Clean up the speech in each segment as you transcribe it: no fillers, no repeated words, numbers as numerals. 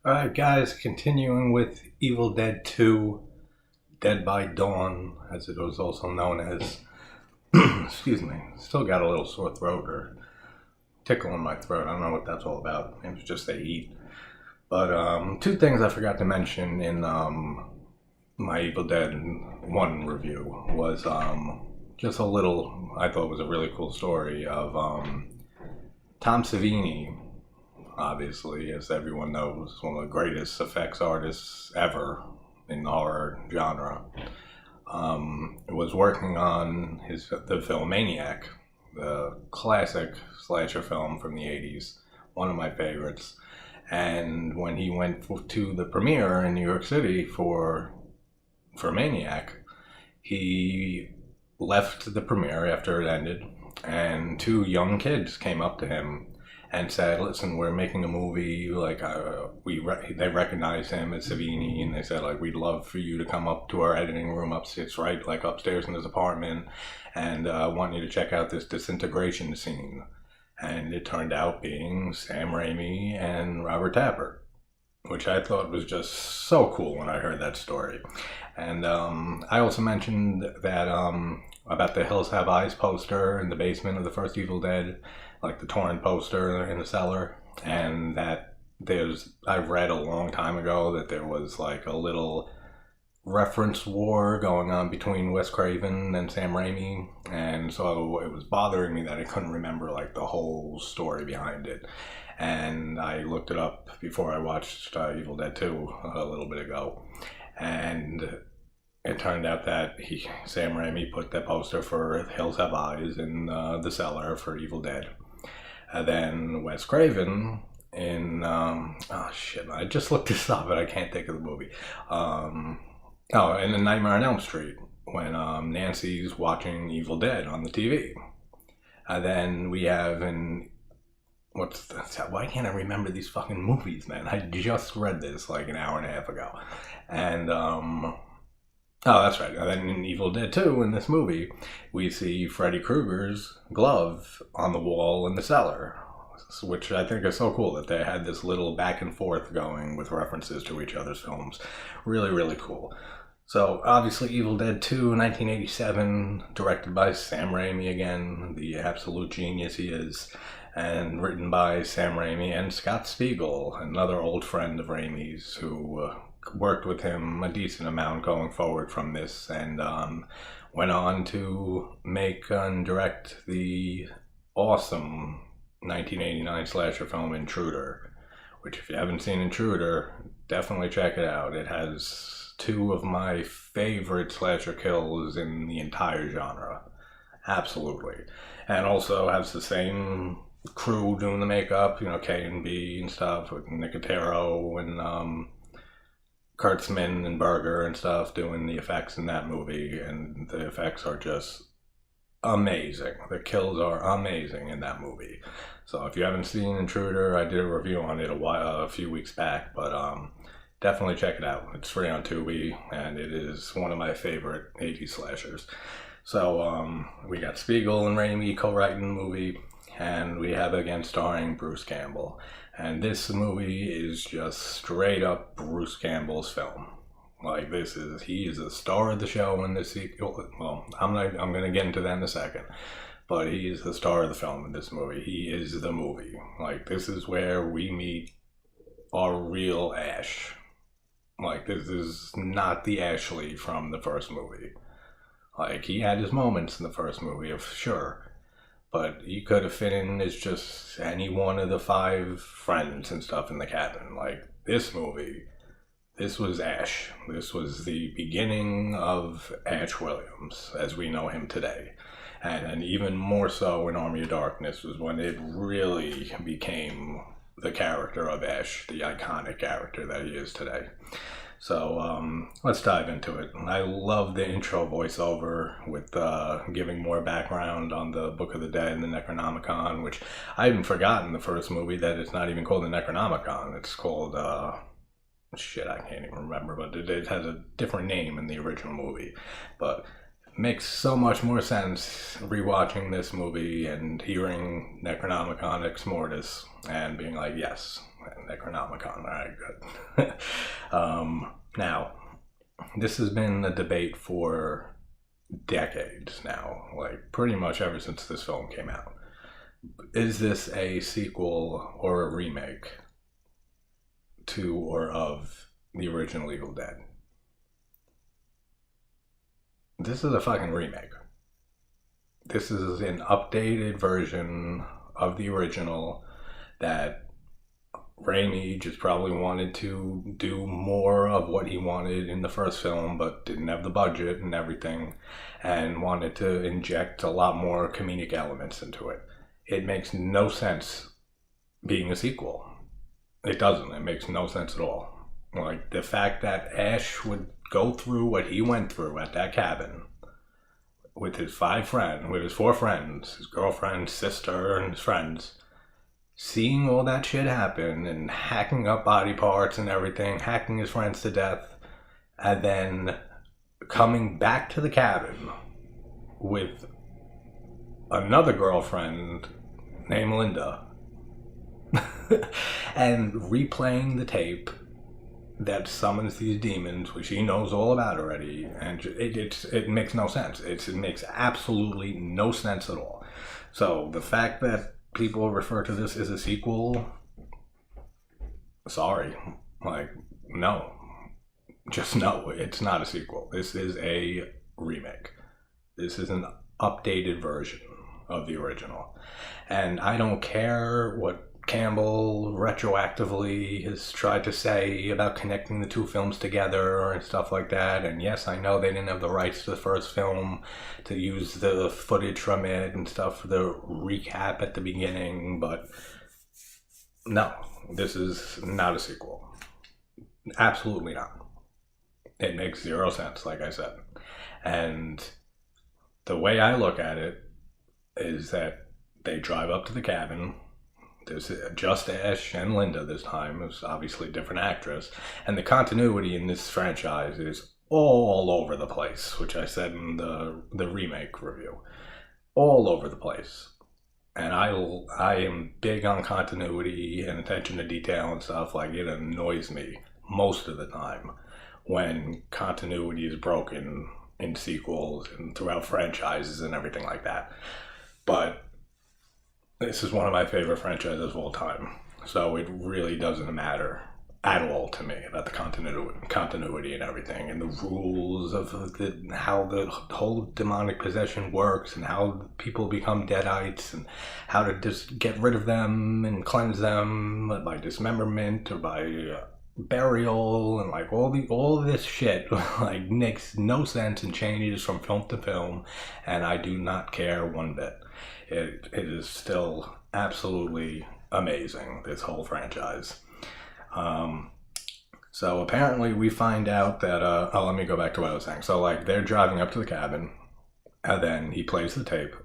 Alright, guys, continuing with Evil Dead 2, Dead by Dawn, as it was also known as. Excuse me, still got a little sore throat or tickle in my throat. I don't know what that's all about. Maybe it's just the heat. But two things I forgot to mention in my Evil Dead 1 review was just a little, I thought was a really cool story of Tom Savini. Obviously, as everyone knows, one of the greatest effects artists ever in the horror genre. Was working on the film Maniac, the classic slasher film from the 80s, one of my favorites. And when he went to the premiere in New York City for Maniac, he left the premiere after it ended, and two young kids came up to him and said, "Listen, we're making a movie. Like, they recognized him as Savini, and they said, like, we'd love for you to come up to our editing room upstairs, right, like upstairs in his apartment, and want you to check out this disintegration scene." And it turned out being Sam Raimi and Robert Tapert, which I thought was just so cool when I heard that story. And I also mentioned that about the Hills Have Eyes poster in the basement of the first Evil Dead, like the torn poster in the cellar, and that I've read a long time ago that there was like a little reference war going on between Wes Craven and Sam Raimi, and so it was bothering me that I couldn't remember like the whole story behind it. And I looked it up before I watched Evil Dead 2 a little bit ago, and it turned out that Sam Raimi put that poster for Hills Have Eyes in the cellar for Evil Dead. And then Wes Craven in I just looked this up and I can't think of the movie. And in Nightmare on Elm Street, when Nancy's watching Evil Dead on the TV. And then we have in why can't I remember these fucking movies, man? I just read this like an hour and a half ago. And oh, that's right. And then in Evil Dead 2, in this movie, we see Freddy Krueger's glove on the wall in the cellar, which I think is so cool that they had this little back and forth going with references to each other's films. Really, really cool. So, obviously, Evil Dead 2, 1987, directed by Sam Raimi again, the absolute genius he is, and written by Sam Raimi and Scott Spiegel, another old friend of Raimi's who worked with him a decent amount going forward from this, and went on to make and direct the awesome 1989 slasher film Intruder, which if you haven't seen Intruder, definitely check it out. It has two of my favorite slasher kills in the entire genre. Absolutely. And also has the same crew doing the makeup, K and B and stuff, with Nicotero and Kurtzman and Berger and stuff doing the effects in that movie, and the effects are just amazing. The kills are amazing in that movie. So if you haven't seen Intruder, I did a review on it a few weeks back, but definitely check it out. It's free on Tubi, and it is one of my favorite 80s slashers. So we got Spiegel and Raimi co-writing the movie, and we have again starring Bruce Campbell. And this movie is just straight up Bruce Campbell's film. Like, he is the star of the show in this sequel. Well, I'm gonna get into that in a second. But he is the star of the film in this movie. He is the movie. Like, this is where we meet our real Ash. Like, this is not the Ashley from the first movie. Like, he had his moments in the first movie, of sure. But he could have fit in as just any one of the 5 friends and stuff in the cabin. Like, this movie, this was Ash. This was the beginning of Ash Williams, as we know him today. And even more so in Army of Darkness was when it really became the character of Ash, the iconic character that he is today. So let's dive into it. I love the intro voiceover with giving more background on the Book of the Dead and the Necronomicon, which I hadn't forgotten the first movie that it's not even called the Necronomicon. It's called, I can't even remember, but it has a different name in the original movie. But makes so much more sense rewatching this movie and hearing Necronomicon Ex Mortis and being like, yes, Necronomicon, alright, good. Now, this has been a debate for decades now, like pretty much ever since this film came out. Is this a sequel or a remake to or of the original Evil Dead? This is a fucking remake. This is an updated version of the original that Raimi just probably wanted to do more of what he wanted in the first film, but didn't have the budget and everything, and wanted to inject a lot more comedic elements into it. It makes no sense being a sequel. It doesn't. It makes no sense at all. Like, the fact that Ash would go through what he went through at that cabin with his four friends, his girlfriend, sister, and his friends, seeing all that shit happen and hacking up body parts and everything, hacking his friends to death, and then coming back to the cabin with another girlfriend named Linda and replaying the tape that summons these demons, which he knows all about already, and it makes no sense. It makes absolutely no sense at all. So the fact that people refer to this as a sequel, sorry, like, no, just no, it's not a sequel. This is a remake. This is an updated version of the original, and I don't care what Campbell retroactively has tried to say about connecting the two films together and stuff like that. And yes, I know they didn't have the rights to the first film to use the footage from it and stuff for the recap at the beginning, but no, this is not a sequel. Absolutely not. It makes zero sense, like I said. And the way I look at it is that they drive up to the cabin. There's just Ash and Linda this time. It's obviously a different actress. And the continuity in this franchise is all over the place, which I said in the remake review. All over the place. And I am big on continuity and attention to detail and stuff. Like, it annoys me most of the time when continuity is broken in sequels and throughout franchises and everything like that. But this is one of my favorite franchises of all time, so it really doesn't matter at all to me about the continuity and everything, and the rules of how the whole demonic possession works, and how people become deadites, and how to just get rid of them and cleanse them by dismemberment or by burial, and like all this shit like makes no sense and changes from film to film, and I do not care one bit. It is still absolutely amazing, this whole franchise. So apparently we find out that, let me go back to what I was saying. So like, they're driving up to the cabin, and then he plays the tape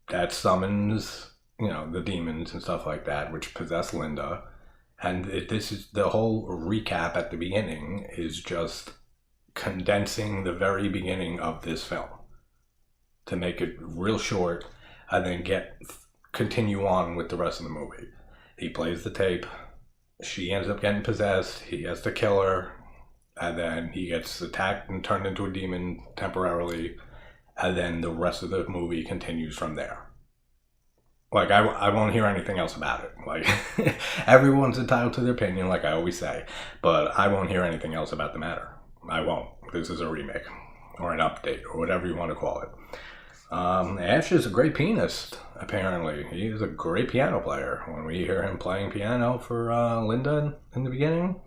that summons, the demons and stuff like that, which possess Linda. And this is the whole recap at the beginning is just condensing the very beginning of this film to make it real short, and then continue on with the rest of the movie. He plays the tape, she ends up getting possessed, he has to kill her, and then he gets attacked and turned into a demon temporarily, and then the rest of the movie continues from there. Like, I won't hear anything else about it. Like, everyone's entitled to their opinion, like I always say, but I won't hear anything else about the matter. I won't. This is a remake, or an update, or whatever you want to call it. Ash is a great pianist, apparently. He is a great piano player. When we hear him playing piano for Linda in the beginning,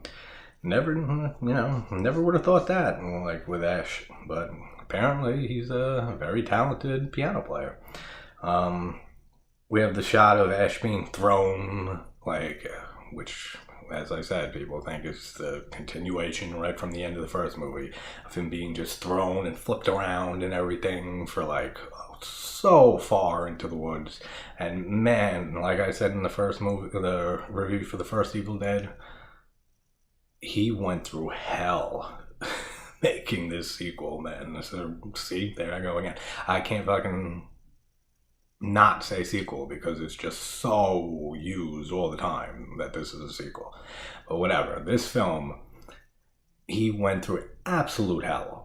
never would have thought that, like, with Ash. But apparently he's a very talented piano player. We have the shot of Ash being thrown, like, which, as I said, people think is the continuation right from the end of the first movie, of him being just thrown and flipped around and everything for, like, so far into the woods. And man, like I said in the first movie, the review for the first Evil Dead, he went through hell. making this sequel, man. So, see, there I go again. I can't fucking not say sequel because it's just so used all the time that this is a sequel. But whatever. This film, he went through absolute hell.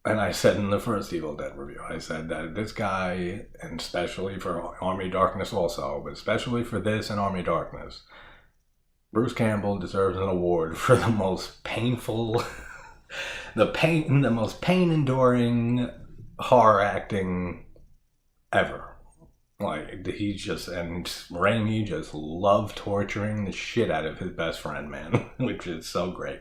And I said in the first Evil Dead review, I said that this guy, and especially for Army of Darkness also, but especially for this and Army of Darkness, Bruce Campbell deserves an award for the most painful, the most pain-enduring horror acting ever. Like, he just, and Raimi just loved torturing the shit out of his best friend, man, which is so great.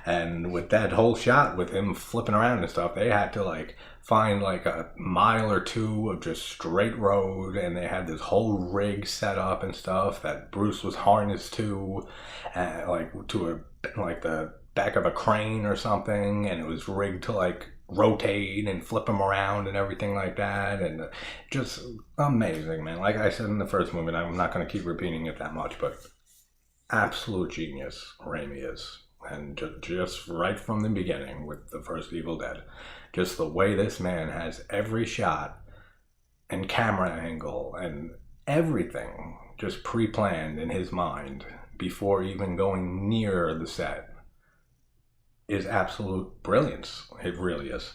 And with that whole shot with him flipping around and stuff, they had to like find like a mile or two of just straight road, and they had this whole rig set up and stuff that Bruce was harnessed to, like to the back of a crane or something, and it was rigged to like rotate and flip him around and everything like that, and just amazing, man. Like I said in the first movie, I'm not going to keep repeating it that much, but absolute genius Raimi is. And just right from the beginning with the first Evil Dead, just the way this man has every shot and camera angle and everything just pre-planned in his mind before even going near the set is absolute brilliance. It really is.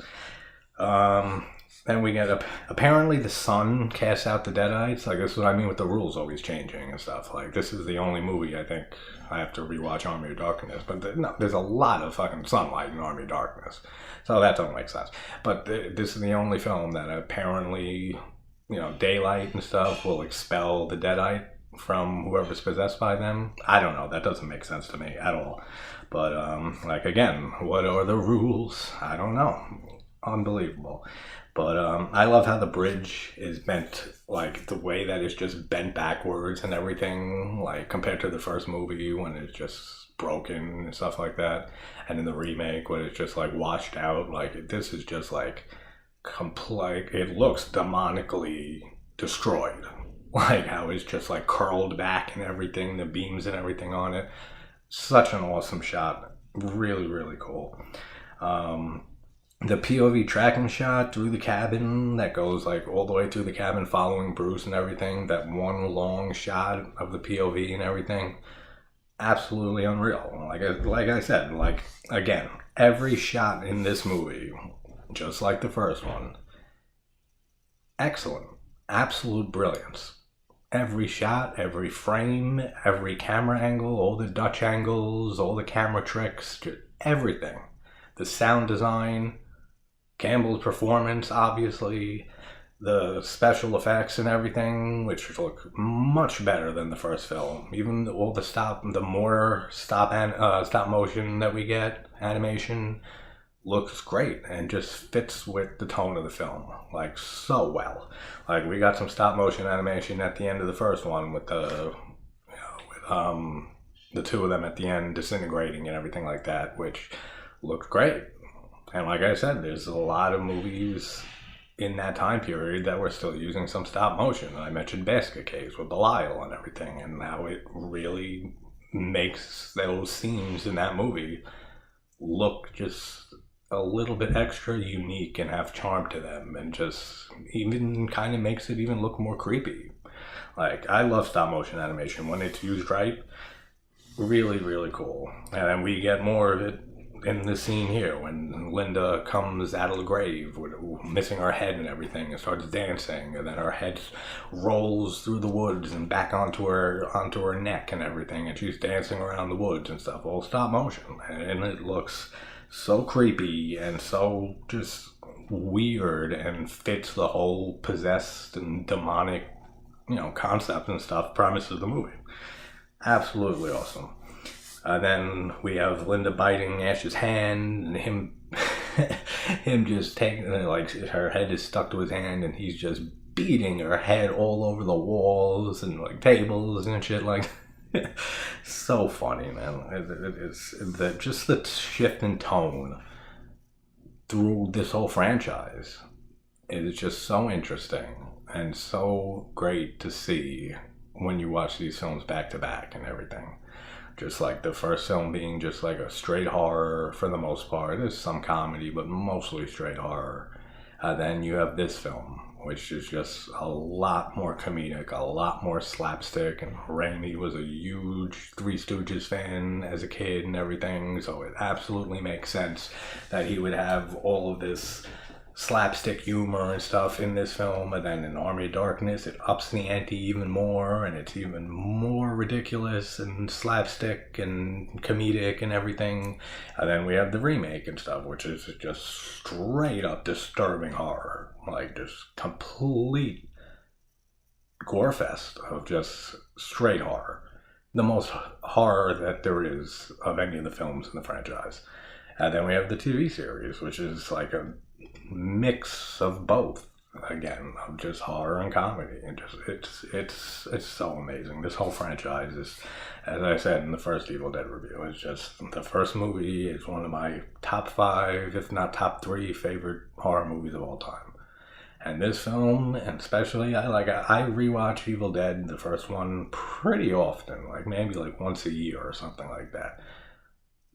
Then we get apparently the son casts out the Deadites. Like, this is what I mean with the rules always changing and stuff. Like, this is the only movie I think I have to rewatch Army of Darkness. But no, there's a lot of fucking sunlight in Army of Darkness, so that don't make sense. But this is the only film that apparently, you know, daylight and stuff will expel the Deadite from whoever's possessed by them. I don't know. That doesn't make sense to me at all. But like, again, what are the rules? I don't know. Unbelievable. But I love how the bridge is bent, like the way that it's just bent backwards and everything, like compared to the first movie when it's just broken and stuff like that. And in the remake when it's just like washed out, like this is just like complete, it looks demonically destroyed. Like how it's just like curled back and everything, the beams and everything on it. Such an awesome shot. Really, really cool. The POV tracking shot through the cabin that goes like all the way through the cabin following Bruce and everything, that one long shot of the POV and everything, absolutely unreal. Like I said, like again, every shot in this movie, just like the first one, excellent, absolute brilliance. Every shot, every frame, every camera angle, all the Dutch angles, all the camera tricks, just everything. The sound design, Campbell's performance, obviously, the special effects and everything, which look much better than the first film. Even all the more stop motion that we get, animation, looks great and just fits with the tone of the film, like so well. Like we got some stop motion animation at the end of the first one with the two of them at the end disintegrating and everything like that, which looked great. And like I said, there's a lot of movies in that time period that were still using some stop motion. I mentioned Basket Case with Belial and everything, and how it really makes those scenes in that movie look just a little bit extra unique and have charm to them, and just even kind of makes it even look more creepy. Like, I love stop motion animation when it's used right. Really, really cool. And then we get more of it in the scene here when Linda comes out of the grave with missing her head and everything and starts dancing, and then her head rolls through the woods and back onto her neck and everything, and she's dancing around the woods and stuff, all stop motion, and it looks so creepy and so just weird and fits the whole possessed and demonic, concept and stuff, premise of the movie. Absolutely awesome. Then we have Linda biting Ash's hand, and him just taking, like, her head is stuck to his hand, and he's just beating her head all over the walls and like tables and shit. Like, so funny, man. It's just the shift in tone through this whole franchise is just so interesting and so great to see when you watch these films back to back and everything. Just like the first film being just like a straight horror for the most part. There's some comedy, but mostly straight horror. Then you have this film, which is just a lot more comedic, a lot more slapstick. And Raimi was a huge Three Stooges fan as a kid and everything, so it absolutely makes sense that he would have all of this slapstick humor and stuff in this film. And then in Army of Darkness, it ups the ante even more, and it's even more ridiculous and slapstick and comedic and everything. And then we have the remake and stuff, which is just straight up disturbing horror, like just complete gore fest of just straight horror, the most horror that there is of any of the films in the franchise. And then we have the TV series, which is like a mix of both, again, of just horror and comedy. And just it's so amazing. This whole franchise is, as I said in the first Evil Dead review, it's just the first movie is one of my top 5, if not top 3 favorite horror movies of all time. And this film, and especially, I rewatch Evil Dead, the first one, pretty often, like maybe like once a year or something like that.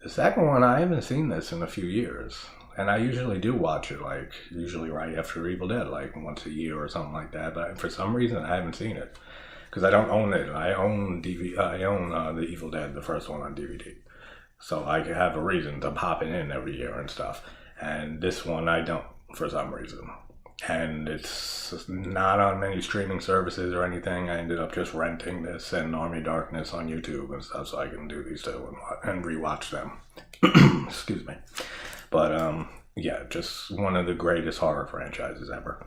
The second one, I haven't seen this in a few years. And I usually do watch it, like, usually right after Evil Dead, like once a year or something like that. But for some reason, I haven't seen it. Because I don't own it. I own the Evil Dead, the first one on DVD. So I have a reason to pop it in every year and stuff. And this one, I don't, for some reason. And it's not on many streaming services or anything. I ended up just renting this and Army of Darkness on YouTube and stuff, so I can do these two and rewatch them. Excuse me. But yeah, just one of the greatest horror franchises ever.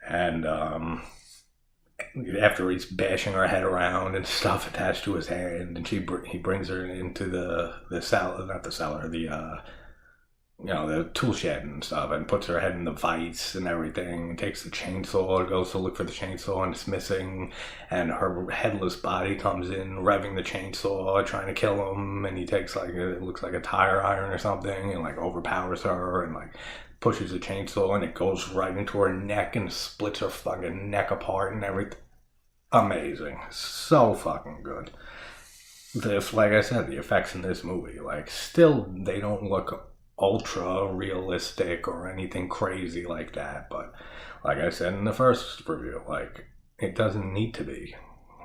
And after he's bashing her head around and stuff attached to his hand, and he brings her into the cellar, not the cellar, the tool shed and stuff, and puts her head in the vise and everything, and takes the chainsaw, goes to look for the chainsaw, and it's missing, and her headless body comes in, revving the chainsaw, trying to kill him, and he takes it looks like a tire iron or something, and like overpowers her, and like pushes the chainsaw, and it goes right into her neck, and splits her fucking neck apart, and everything. Amazing. So fucking good. Like I said, the effects in this movie, like, still, they don't look ultra realistic or anything crazy like that, but like I said in the first review, like, it doesn't need to be.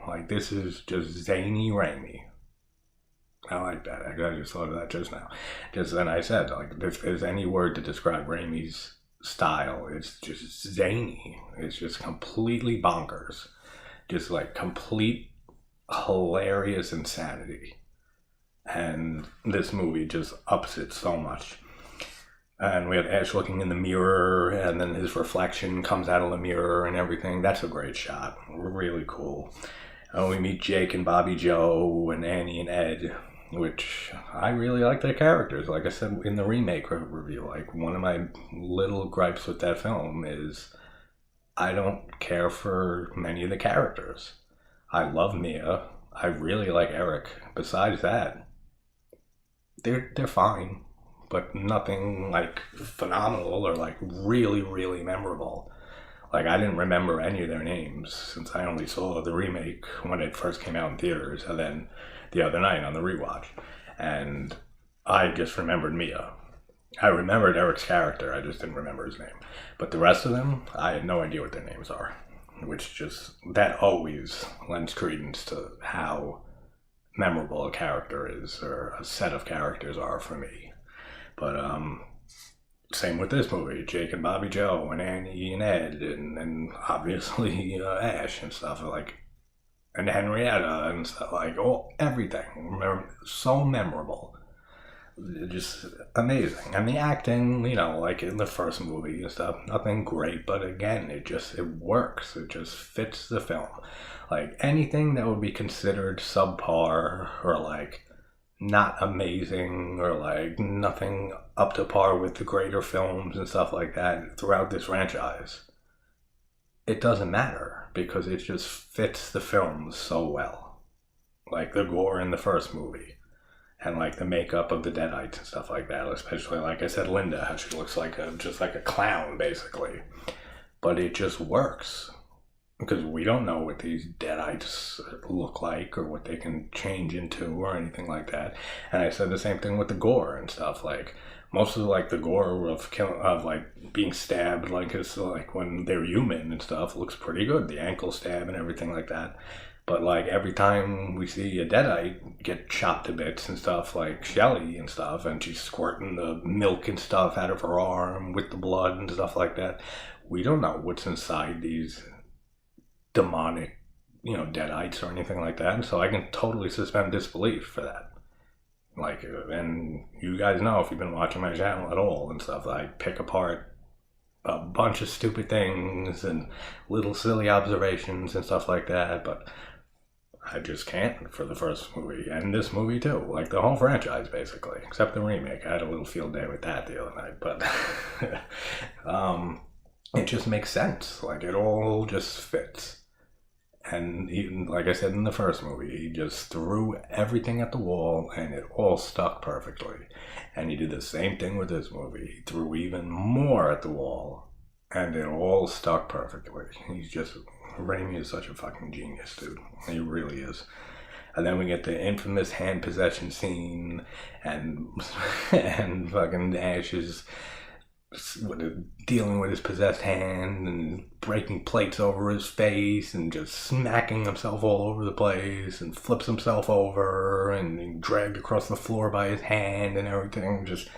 Like, this is just zany Raimi. I like that. I just thought of that just now. Just then I said, like, if there's any word to describe Raimi's style, it's just zany. It's just completely bonkers. Just like complete hilarious insanity. And this movie just ups it so much. And we have Ash looking in the mirror, and then his reflection comes out of the mirror and everything. That's a great shot. Really cool. And we meet Jake and Bobby Joe and Annie and Ed, which I really like their characters. Like I said in the remake review, like, one of my little gripes with that film is I don't care for many of the characters. I love Mia. I really like Eric. Besides that, they're fine, but nothing like phenomenal or like really, really memorable. Like, I didn't remember any of their names since I only saw the remake when it first came out in theaters, and then the other night on the rewatch. And I just remembered Mia. I remembered Eric's character, I just didn't remember his name. But the rest of them, I had no idea what their names are. Which just, that always lends credence to how memorable a character is, or a set of characters are for me. But same with this movie, Jake and Bobby Joe and Annie and Ed, and obviously Ash and stuff, like, and Henrietta and stuff, like, everything. So memorable. Just amazing. And the acting, like in the first movie and stuff, nothing great, but again, it works. It just fits the film. Like, anything that would be considered subpar or like not amazing or like nothing up to par with the greater films and stuff like that throughout this franchise, it doesn't matter because it just fits the film so well. Like the gore in the first movie. And like the makeup of the Deadites and stuff like that, especially, like I said, Linda, how she looks like just like a clown, basically. But it just works. because we don't know what these deadites look like or what they can change into or anything like that. And I said the same thing with the gore and stuff. Like most of like the gore of like being stabbed, like it's like when they're human and stuff, looks pretty good. The ankle stab and everything like that. But like every time we see a deadite get chopped to bits and stuff, like Shelly and stuff, and she's squirting the milk and stuff out of her arm with the blood and stuff like that, we don't know what's inside these demonic, deadites or anything like that. And so I can totally suspend disbelief for that. Like, and you guys know if you've been watching my channel at all and stuff, I pick apart a bunch of stupid things and little silly observations and stuff like that, but I just can't for the first movie and this movie too, like the whole franchise basically, except the remake. I had a little field day with that the other night, but it just makes sense. Like it all just fits. And even like I said in the first movie, he just threw everything at the wall and it all stuck perfectly. And he did the same thing with this movie. He threw even more at the wall and it all stuck perfectly. Raimi is such a fucking genius, dude. He really is. And then we get the infamous hand possession scene and fucking Ash's dealing with his possessed hand and breaking plates over his face and just smacking himself all over the place and flips himself over and being dragged across the floor by his hand and everything. Just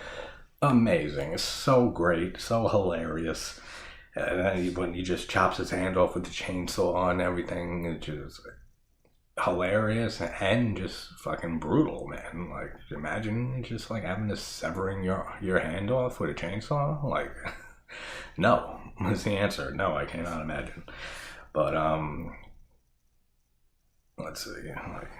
amazing. It's so great, so hilarious. And then when he just chops his hand off with the chainsaw and everything, it's just hilarious and just fucking brutal, man. Like, imagine just like having to severing your hand off with a chainsaw. Like, no, is the answer. No, I cannot imagine. But let's see, like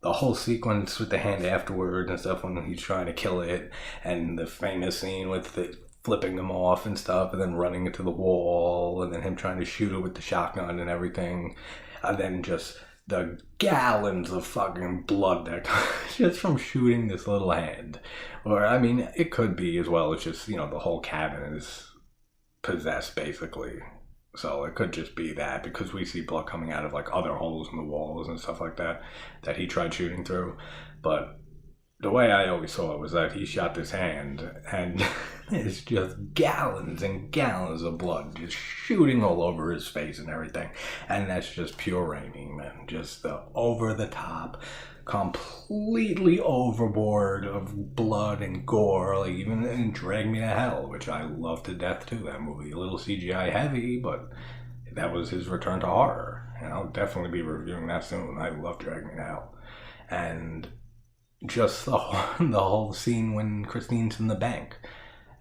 the whole sequence with the hand afterward and stuff when he's trying to kill it, and the famous scene with the flipping them off and stuff, and then running into the wall, and then him trying to shoot it with the shotgun and everything, and then just the gallons of fucking blood that comes just from shooting this little hand. Or, I mean, it could be as well. It's just, the whole cabin is possessed, basically. So it could just be that, because we see blood coming out of, like, other holes in the walls and stuff like that he tried shooting through. But the way I always saw it was that he shot this hand, and it's just gallons and gallons of blood just shooting all over his face and everything. And that's just pure Raimi, man. Just the over-the-top, completely overboard of blood and gore, like even in Drag Me to Hell, which I love to death too, that movie. A little CGI heavy, but that was his return to horror. And I'll definitely be reviewing that soon. I love Drag Me to Hell. And just the whole scene when Christine's in the bank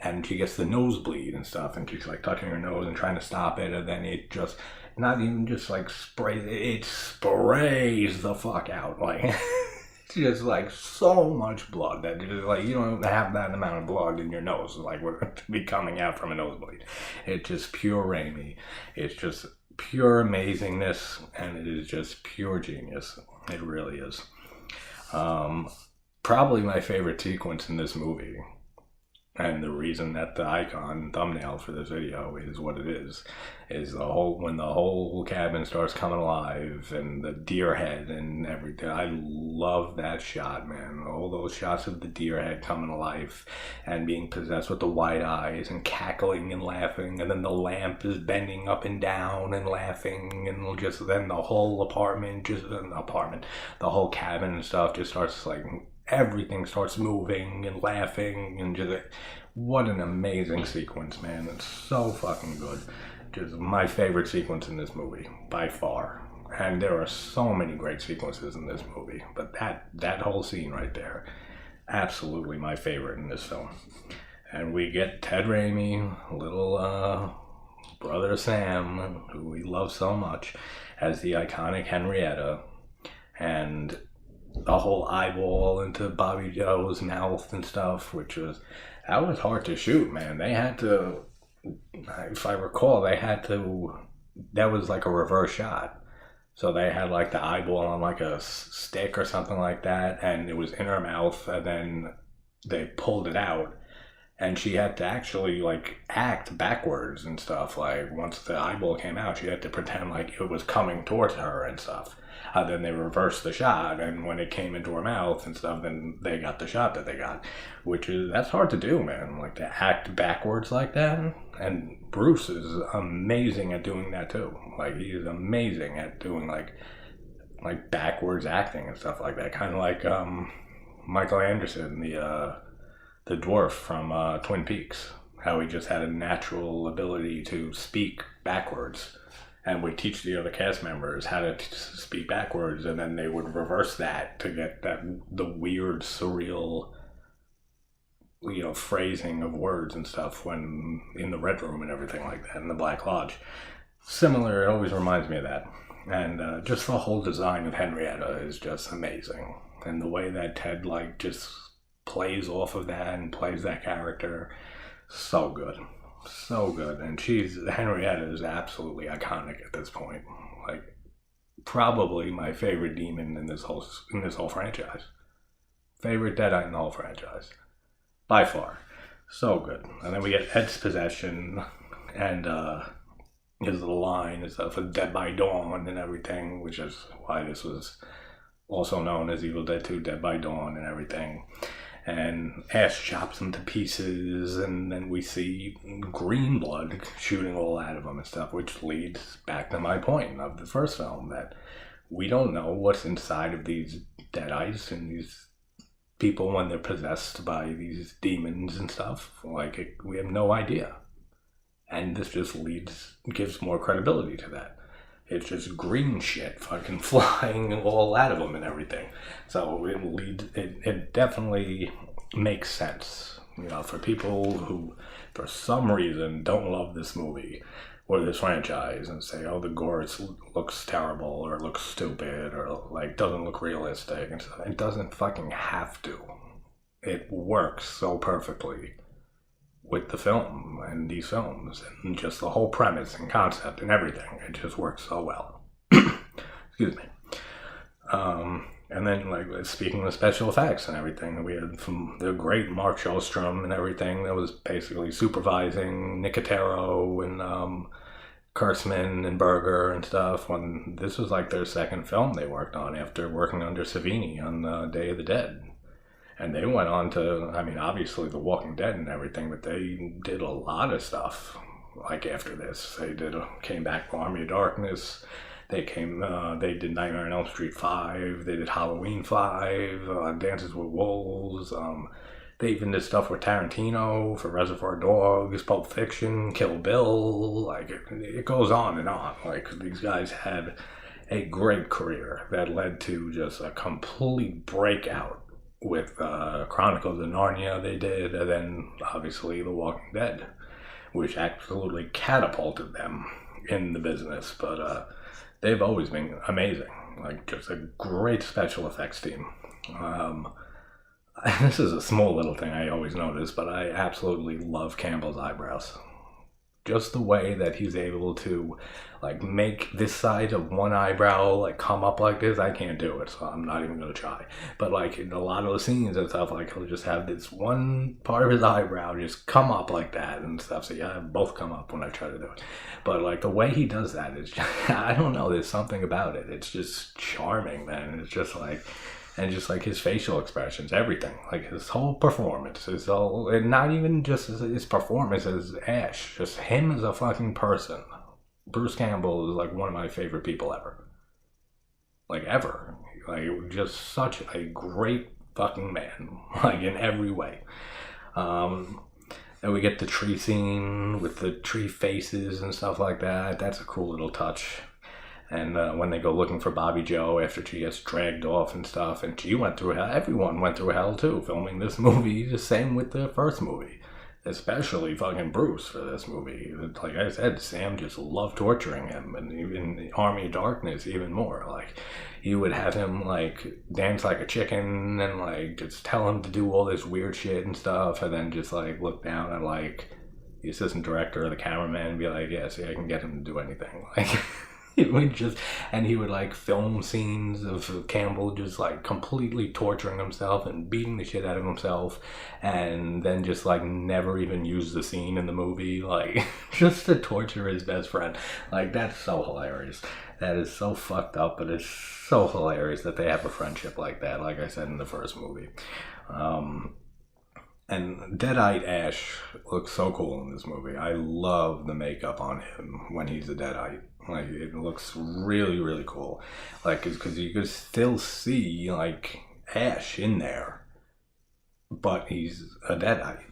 and she gets the nosebleed and stuff, and she's like touching her nose and trying to stop it, and then it just not even just like it sprays the fuck out. Like it's just like so much blood that just like you don't have that amount of blood in your nose like to be coming out from a nosebleed. It's just pure Raimi. It's just pure amazingness, and it is just pure genius. It really is. Probably my favorite sequence in this movie, and the reason that the icon thumbnail for this video is what it is when the whole cabin starts coming alive and the deer head and everything. I love that shot, man. All those shots of the deer head coming to life and being possessed with the wide eyes and cackling and laughing, and then the lamp is bending up and down and laughing, and just then the whole the whole cabin and stuff just starts like everything starts moving and laughing, and just what an amazing sequence, man. It's so fucking good. Just my favorite sequence in this movie by far. And there are so many great sequences in this movie, but that whole scene right there, absolutely my favorite in this film. And we get Ted Raimi, little brother Sam, who we love so much, as the iconic Henrietta, and the whole eyeball into Bobby Joe's mouth and stuff, that was hard to shoot, man. They had to, if I recall, that was like a reverse shot. So they had like the eyeball on like a stick or something like that, and it was in her mouth, and then they pulled it out, And she had to actually like act backwards and stuff. Like once the eyeball came out, she had to pretend like it was coming towards her and stuff. Then they reversed the shot, and when it came into her mouth and stuff, then they got the shot that they got, that's hard to do, man. Like to act backwards like that. And Bruce is amazing at doing that too. Like he's amazing at doing like backwards acting and stuff like that. Kind of like Michael Anderson, the dwarf from Twin Peaks. How he just had a natural ability to speak backwards, and would teach the other cast members how to speak backwards, and then they would reverse that to get the weird, surreal, phrasing of words and stuff when in the Red Room and everything like that in the Black Lodge. Similar, it always reminds me of that. And just the whole design of Henrietta is just amazing, and the way that Ted just plays off of that and plays that character, so good. So good. And Henrietta is absolutely iconic at this point. Like probably my favorite demon in this whole franchise. Favorite Deadite in the whole franchise. By far. So good. And then we get Ed's possession and his little line and stuff with Dead by Dawn and everything, which is why this was also known as Evil Dead 2 Dead by Dawn and everything. And Ash chops him to pieces, and then we see green blood shooting all out of him and stuff, which leads back to my point of the first film, that we don't know what's inside of these deadites and these people when they're possessed by these demons and stuff. We have no idea. And this just gives more credibility to that. It's just green shit fucking flying all out of them and everything. So it definitely makes sense, for people who, for some reason, don't love this movie or this franchise and say, oh, the gore looks terrible or looks stupid or doesn't look realistic and stuff. It doesn't fucking have to. It works so perfectly with the film and these films and just the whole premise and concept and everything. It just works so well. Excuse me. And then, speaking of special effects and everything, we had from the great Mark Shostrom and everything that was basically supervising Nicotero and Kurtzman and Berger and stuff, when this was their second film they worked on after working under Savini on Day of the Dead. And they went on to, obviously The Walking Dead and everything, but they did a lot of stuff after this. They came back for Army of Darkness. They did Nightmare on Elm Street 5. They did Halloween 5, Dances with Wolves. They even did stuff with Tarantino for Reservoir Dogs, Pulp Fiction, Kill Bill. It goes on and on. These guys had a great career that led to just a complete breakout with Chronicles of Narnia they did, and then obviously The Walking Dead, which absolutely catapulted them in the business. But they've always been amazing, just a great special effects team. This is a small little thing I always notice, but I absolutely love Campbell's eyebrows. Just the way that he's able to make this side of one eyebrow come up like this, I can't do it, so I'm not even gonna try. But in a lot of the scenes and stuff, he'll just have this one part of his eyebrow just come up like that and stuff. So yeah, both come up when I try to do it. But the way he does that is just, I don't know, there's something about it. It's just charming, man. It's just and just his facial expressions, everything, his whole performance, and not even just his performance as Ash, just him as a fucking person. Bruce Campbell is one of my favorite people ever. Ever. Just such a great fucking man, in every way. And we get the tree scene with the tree faces and stuff like that. That's a cool little touch. And when they go looking for Bobby Joe after she gets dragged off and stuff, and she went through hell. Everyone went through hell too, filming this movie. The same with the first movie, especially fucking Bruce for this movie. Like I said, Sam just loved torturing him, and even Army of Darkness even more. He would have him dance like a chicken and just tell him to do all this weird shit and stuff, and then just look down at the assistant director or the cameraman and be like, yeah, see, I can get him to do anything. He would just, and he would like film scenes of Campbell just like completely torturing himself and beating the shit out of himself, and then just like never even use the scene in the movie, like just to torture his best friend. Like, that's so hilarious. That is so fucked up, but it's so hilarious that they have a friendship like that, like I said in the first movie. And Deadite Ash looks so cool in this movie. I love the makeup on him when he's a Deadite. Like, it looks really, really cool. Like, because you could still see, like, Ash in there, but he's a Deadite.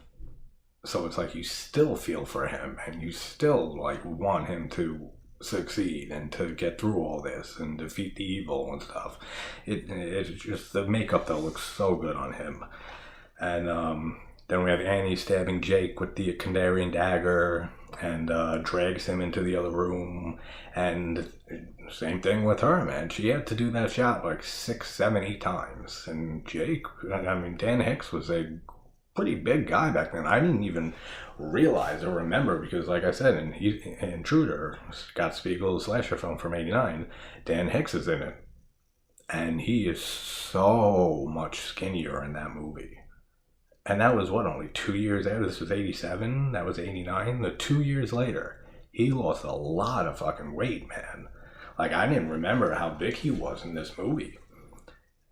So it's like you still feel for him, and you still, like, want him to succeed and to get through all this and defeat the evil and stuff. It's just, the makeup, though, looks so good on him. And, then we have Annie stabbing Jake with the Kandarian dagger and drags him into the other room. And same thing with her, man. She had to do that shot like 6, 7, 8 times. And Jake, I mean, Dan Hicks was a pretty big guy back then. I didn't even realize or remember because, like I said, in Intruder, Scott Spiegel's slasher film from '89, Dan Hicks is in it. And he is so much skinnier in that movie. And that was, what, only 2 years after? This was 87, that was 89. The 2 years later, he lost a lot of fucking weight, man. Like, I didn't remember how big he was in this movie.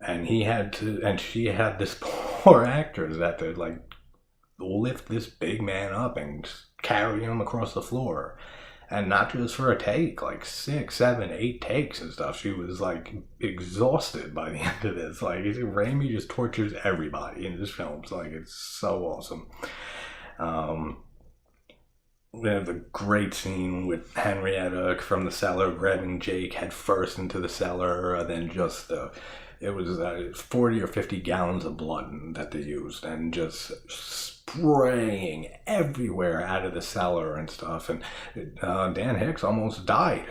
And he had to, and she had this poor actress that to, like, lift this big man up and carry him across the floor. And not just for a take, like 6, 7, 8 takes and stuff. She was like exhausted by the end of this. Like, Raimi just tortures everybody in his films. Like, it's so awesome. We have the great scene with Henrietta from the cellar grabbing Jake head first into the cellar, and then just it was 40 or 50 gallons of blood that they used, and just spraying everywhere out of the cellar and stuff. And Dan Hicks almost died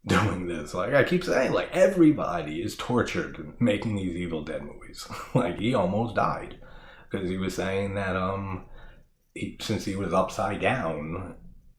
doing this. Like, I keep saying, like, everybody is tortured making these Evil Dead movies. Like, he almost died because he was saying that since he was upside down,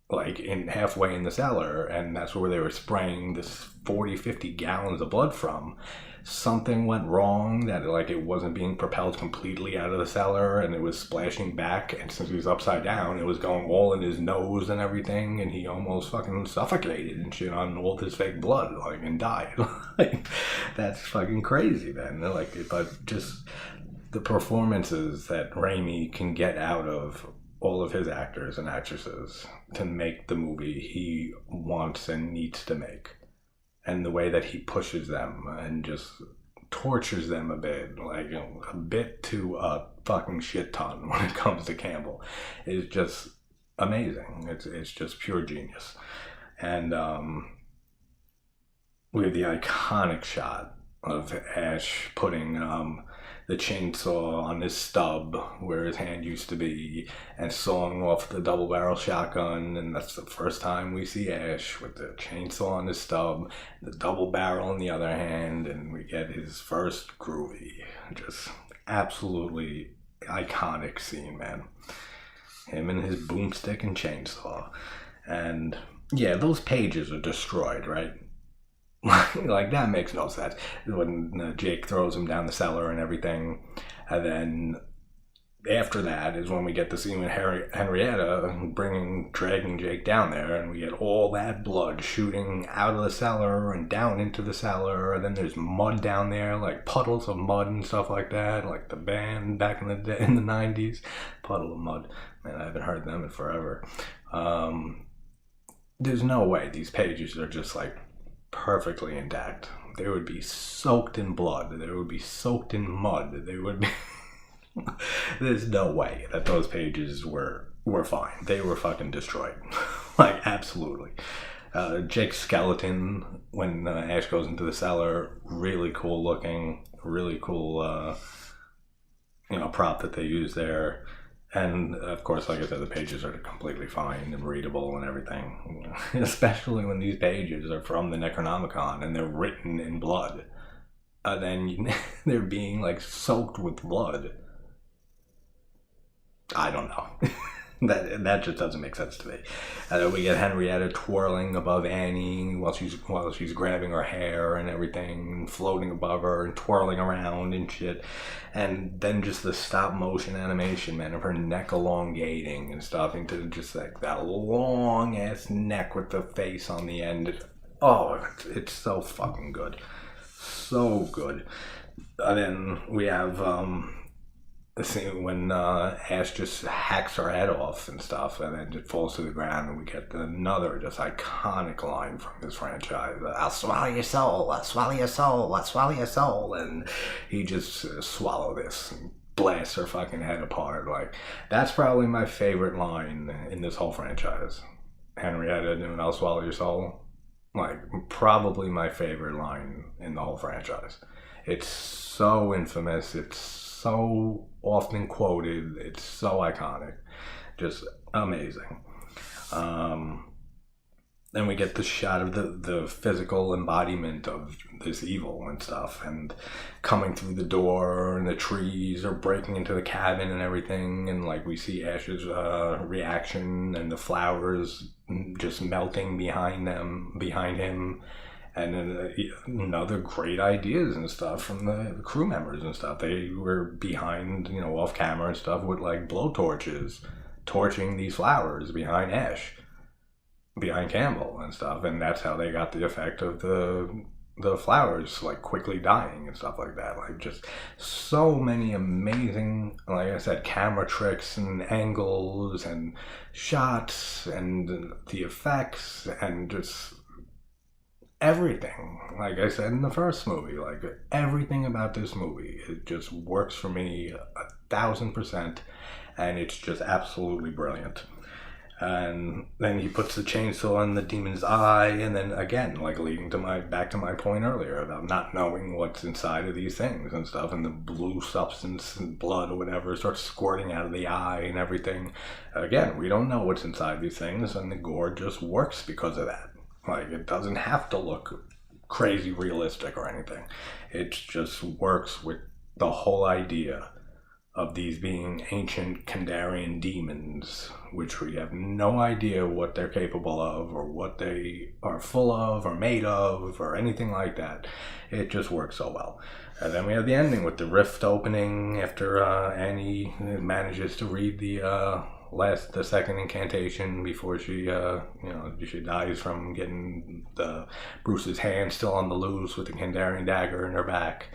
like in halfway in the cellar, and that's where they were spraying this 40, 50 gallons of blood from, something went wrong, that like it wasn't being propelled completely out of the cellar and it was splashing back, and since he was upside down, it was going all in his nose and everything, and he almost fucking suffocated and shit on all this fake blood, like, and died. Like, that's fucking crazy, man. Like, but just the performances that Raimi can get out of all of his actors and actresses to make the movie he wants and needs to make, and the way that he pushes them and just tortures them a bit, like, you know, a bit to a fucking shit ton when it comes to Campbell, is just amazing. It's just pure genius. And we have the iconic shot of Ash putting the chainsaw on his stub where his hand used to be and sawing off the double barrel shotgun, and that's the first time we see Ash with the chainsaw on his stub, the double barrel in the other hand, and we get his first groovy, just absolutely iconic scene, man. Him and his boomstick and chainsaw. And yeah, those pages are destroyed, right? Like, that makes no sense when Jake throws him down the cellar and everything. And then after that is when we get the scene with Henrietta dragging Jake down there, and we get all that blood shooting out of the cellar and down into the cellar, and then there's mud down there, like puddles of mud and stuff like that, like the band back in the 90s, Puddle of Mud. Man, I haven't heard them in forever. There's no way these pages are just like perfectly intact. They would be soaked in blood. They would be soaked in mud. They would be there's no way that those pages were fine. They were fucking destroyed. Like, absolutely. Jake's skeleton when Ash goes into the cellar, really cool looking, really cool prop that they use there. And of course, like I said, the pages are completely fine and readable and everything, especially when these pages are from the Necronomicon and they're written in blood. Then they're being like soaked with blood. I don't know. That just doesn't make sense to me. And then we get Henrietta twirling above Annie while she's grabbing her hair and everything, and floating above her and twirling around and shit. And then just the stop motion animation, man, of her neck elongating and stuff into just like that long ass neck with the face on the end. Oh, it's so fucking good, so good. And then we have the scene when Ash just hacks her head off and stuff, and then it falls to the ground, and we get another just iconic line from this franchise: "I'll swallow your soul, I'll swallow your soul, I'll swallow your soul," and he just swallow this and blasts her fucking head apart. Like, that's probably my favorite line in this whole franchise. Henrietta doing "I'll swallow your soul," like probably my favorite line in the whole franchise. It's so infamous. It's so often quoted. It's so iconic. Just amazing. Then we get the shot of the physical embodiment of this evil and stuff, and coming through the door, and the trees are breaking into the cabin and everything, and like we see Ash's reaction, and the flowers just melting behind him. And then other great ideas and stuff from the crew members and stuff. They were behind, off camera and stuff with like blowtorches, torching these flowers behind Campbell and stuff. And that's how they got the effect of the flowers like quickly dying and stuff like that. Like, just so many amazing, like I said, camera tricks and angles and shots and the effects and just everything. Like I said in the first movie, like everything about this movie, it just works for me 1,000%, and it's just absolutely brilliant. And then he puts the chainsaw in the demon's eye, and then again, like leading to back to my point earlier about not knowing what's inside of these things and stuff, and the blue substance and blood or whatever starts squirting out of the eye and everything. Again, we don't know what's inside these things, and the gore just works because of that. Like, it doesn't have to look crazy realistic or anything. It just works with the whole idea of these being ancient Kandarian demons, which we have no idea what they're capable of or what they are full of or made of or anything like that. It just works so well. And then we have the ending with the rift opening after Annie manages to read the second incantation before she she dies from getting Bruce's hand still on the loose with the Kandarian dagger in her back.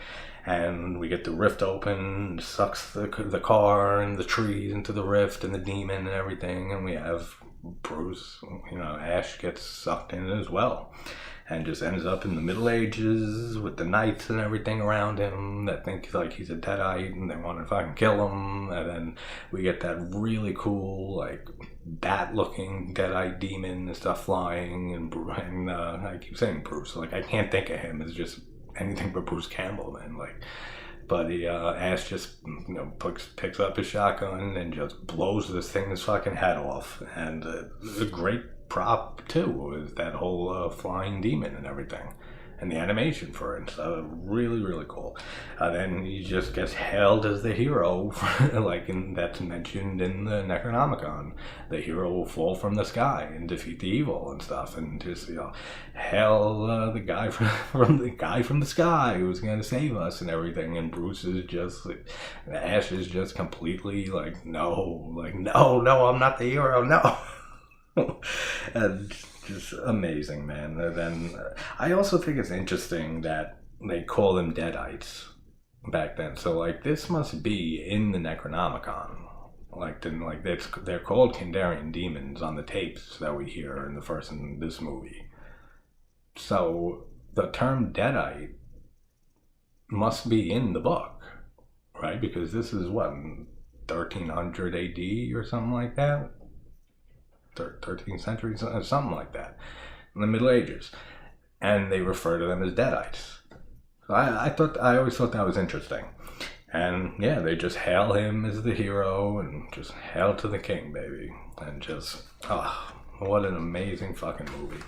And we get the rift open, sucks the car and the trees into the rift and the demon and everything, and we have Bruce, Ash gets sucked in as well, and just ends up in the Middle Ages with the knights and everything around him that think like he's a Deadite and they want to fucking kill him. And then we get that really cool, like, bat-looking Deadite demon and stuff flying, and I keep saying Bruce, like, I can't think of him as just anything but Bruce Campbell, man. Like, but Ash just picks up his shotgun and just blows this thing's fucking head off. And a great prop too is that whole flying demon and everything, and the animation for it. So really, really cool. Then he just gets hailed as the hero, that's mentioned in the Necronomicon. The hero will fall from the sky and defeat the evil and stuff, and just hail the guy from the sky who's going to save us and everything. And Bruce is just Ash is just completely like, no, I'm not the hero, no. And just amazing, man. And then I also think it's interesting that they call them Deadites back then. So like, this must be in the Necronomicon. They're called Kandarian demons on the tapes that we hear in the first and this movie. So the term Deadite must be in the book, right? Because this is 1300 AD or something like that. 13th century, something like that, in the Middle Ages, and they refer to them as Deadites. So I always thought that was interesting, and yeah, they just hail him as the hero and just hail to the king, baby, and just what an amazing fucking movie.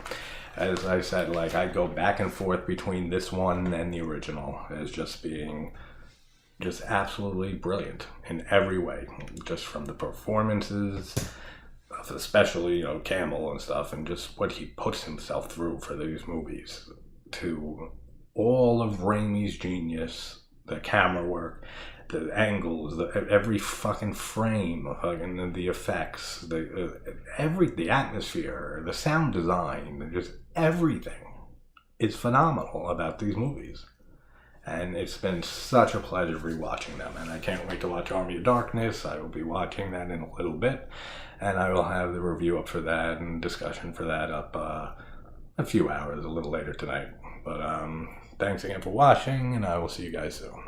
As I said, like, I go back and forth between this one and the original as just being just absolutely brilliant in every way, just from the performances, especially, you know, Campbell and stuff, and just what he puts himself through for these movies, to all of Raimi's genius, the camera work, the angles, every fucking frame, and the effects, the atmosphere, the sound design, just everything is phenomenal about these movies. And it's been such a pleasure rewatching them, and I can't wait to watch Army of Darkness. I will be watching that in a little bit, and I will have the review up for that and discussion for that up a few hours a little later tonight. But thanks again for watching, and I will see you guys soon.